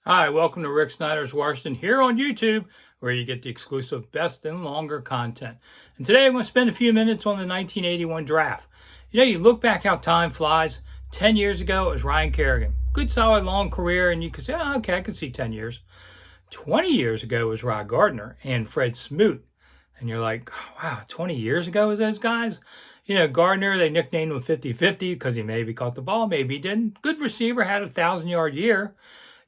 Hi, welcome to Rick Snider's Washington here on YouTube, where you get the exclusive best and longer content. And today I'm going to spend a few minutes on the 1981 draft. You look back how time flies. 10 years ago, it was Ryan Kerrigan. Good, solid, long career, and you could say, oh, okay, I could see 10 years. 20 years ago was Rod Gardner and Fred Smoot. And you're like, wow, 20 years ago was those guys? Gardner, they nicknamed him 50-50 because he maybe caught the ball, maybe he didn't. Good receiver, had a 1,000-yard year.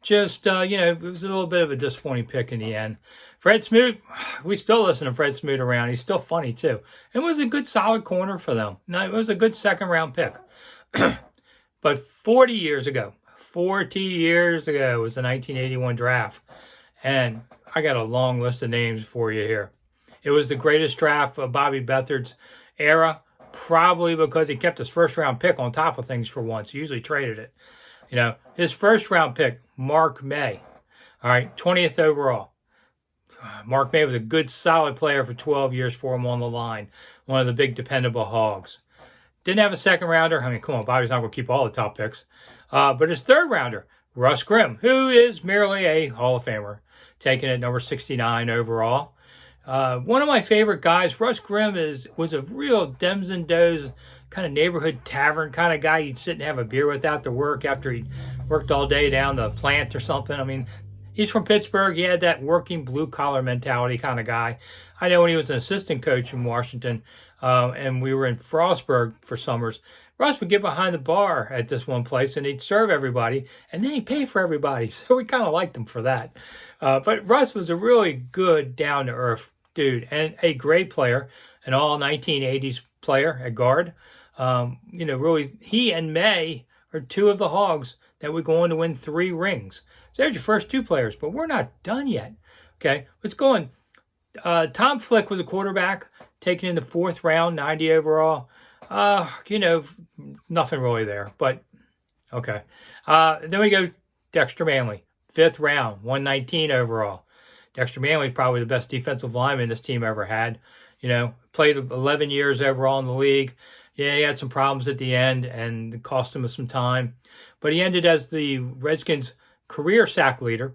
It was a little bit of a disappointing pick in the end. Fred Smoot, we still listen to Fred Smoot around. He's still funny, too. It was a good, solid corner for them. No, it was a good second-round pick. But 40 years ago was the 1981 draft. And I got a long list of names for you here. It was the greatest draft of Bobby Beathard's era, probably because he kept his first-round pick on top of things for once. He usually traded it. His first round pick, Mark May, all right, 20th overall. Mark May was a good, solid player for 12 years for him on the line. One of the big, dependable hogs. Didn't have a second rounder. I mean, come on, Bobby's not going to keep all the top picks. But his third rounder, Russ Grimm, who is merely a Hall of Famer, taken at number 69 overall. One of my favorite guys, Russ Grimm, was a real Dems and Does kind of neighborhood tavern kind of guy you'd sit and have a beer with after work after he worked all day down the plant or something. I mean, he's from Pittsburgh. He had that working blue-collar mentality kind of guy. I know when he was an assistant coach in Washington, and we were in Frostburg for summers, Russ would get behind the bar at this one place, and he'd serve everybody, and then he'd pay for everybody. So we kind of liked him for that. But Russ was a really good, down-to-earth dude and a great player, an all 1980s player at guard. Really, he and May are two of the hogs that would go on to win 3 rings. So there's your first 2 players, but we're not done yet. Okay, let's go on. Tom Flick was a quarterback, taken in the 4th round, 90 overall. Nothing really there, but okay. Then we go Dexter Manley, 5th round, 119 overall. Dexter Manley is probably the best defensive lineman this team ever had. Played 11 years overall in the league. Yeah, he had some problems at the end and it cost him some time. But he ended as the Redskins' career sack leader.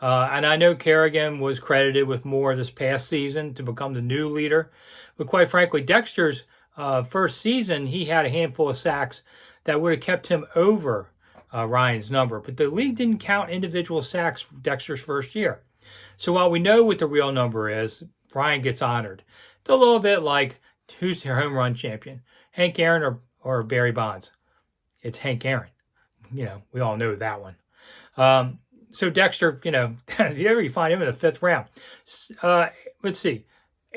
And I know Kerrigan was credited with more this past season to become the new leader. But quite frankly, Dexter's first season, he had a handful of sacks that would have kept him over Ryan's number. But the league didn't count individual sacks for Dexter's first year. So while we know what the real number is, Ryan gets honored. It's a little bit like, who's your home run champion? Hank Aaron or Barry Bonds? It's Hank Aaron. We all know that one. So Dexter, you find him in the 5th round. Let's see.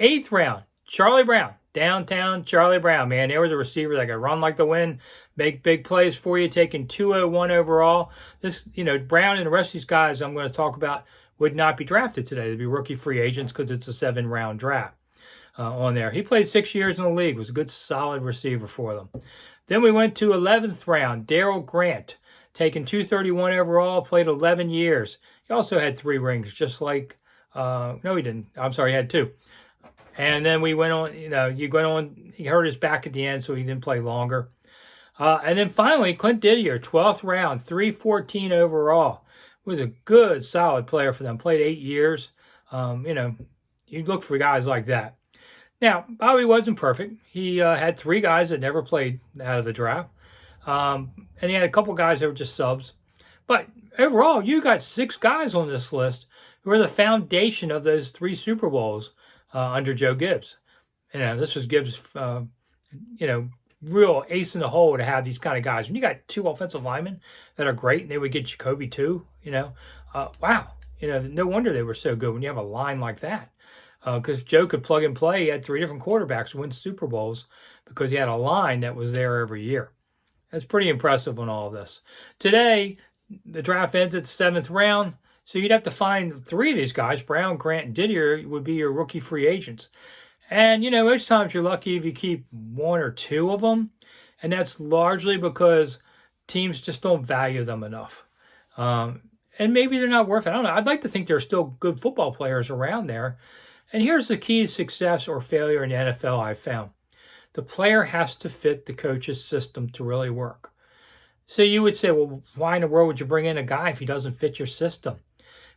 8th round, Charlie Brown. Downtown Charlie Brown, man. There was a receiver that could run like the wind, make big plays for you, taking 201 overall. This, Brown and the rest of these guys I'm going to talk about would not be drafted today. They'd be rookie free agents because it's a 7-round draft. On there. He played 6 years in the league, was a good, solid receiver for them. Then we went to 11th round, Darrell Grant, taken 231 overall, played 11 years. He also had 3 rings, just like, no, he didn't. I'm sorry, he had 2. And then we went on, he hurt his back at the end, so he didn't play longer. And then finally, Clint Didier, 12th round, 314 overall. Was a good, solid player for them. Played 8 years. You look for guys like that. Now, Bobby wasn't perfect. He had 3 guys that never played out of the draft. And he had a couple guys that were just subs. But overall, you got 6 guys on this list who are the foundation of those 3 Super Bowls under Joe Gibbs. This was Gibbs, real ace in the hole to have these kind of guys. When you got 2 offensive linemen that are great, and they would get Jacoby too, wow. No wonder they were so good when you have a line like that. Because Joe could plug and play. He had 3 different quarterbacks win Super Bowls because he had a line that was there every year. That's pretty impressive on all of this. Today, the draft ends at the 7th round, so you'd have to find 3 of these guys. Brown, Grant, and Didier would be your rookie free agents. And, most times you're lucky if you keep 1 or 2 of them, and that's largely because teams just don't value them enough. And maybe they're not worth it. I don't know. I'd like to think there are still good football players around there. And here's the key to success or failure in the NFL I've found. The player has to fit the coach's system to really work. So you would say, well, why in the world would you bring in a guy if he doesn't fit your system?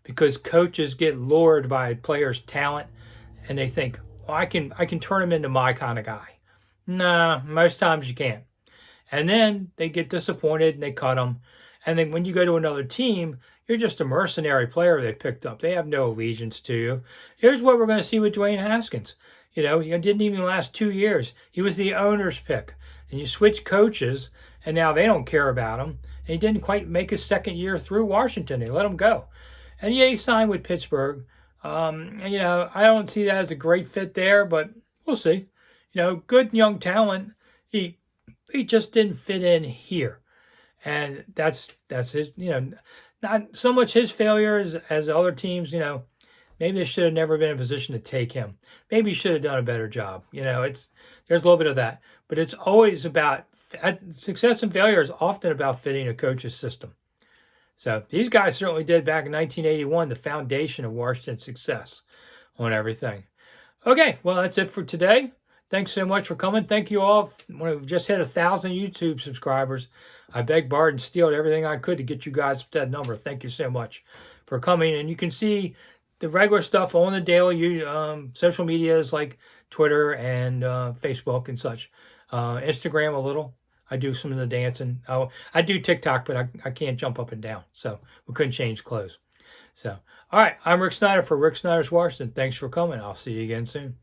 Because coaches get lured by players' talent and they think, well, I can turn him into my kind of guy. Nah, most times you can't. And then they get disappointed and they cut him. And then when you go to another team, you're just a mercenary player they picked up. They have no allegiance to you. Here's what we're going to see with Dwayne Haskins. You know, he didn't even last 2 years. He was the owner's pick. And you switch coaches, and now they don't care about him. And he didn't quite make his second year through Washington. They let him go. And yeah, he signed with Pittsburgh. And, you know, I don't see that as a great fit there, but we'll see. You know, good young talent. He just didn't fit in here. And that's his, you know, not so much his failure as other teams, you know, maybe they should have never been in a position to take him. Maybe he should have done a better job. You know, there's a little bit of that. But it's always about, success and failure is often about fitting a coach's system. So these guys certainly did back in 1981, the foundation of Washington's success on everything. Okay, well, that's it for today. Thanks so much for coming. Thank you all. We've just hit 1,000 YouTube subscribers. I begged, borrowed, and stealed everything I could to get you guys to that number. Thank you so much for coming. And you can see the regular stuff on the daily social medias like Twitter and Facebook and such. Instagram a little. I do some of the dancing. Oh, I do TikTok, but I can't jump up and down. So we couldn't change clothes. So, all right. I'm Rick Snider for Rick Snider's Washington. Thanks for coming. I'll see you again soon.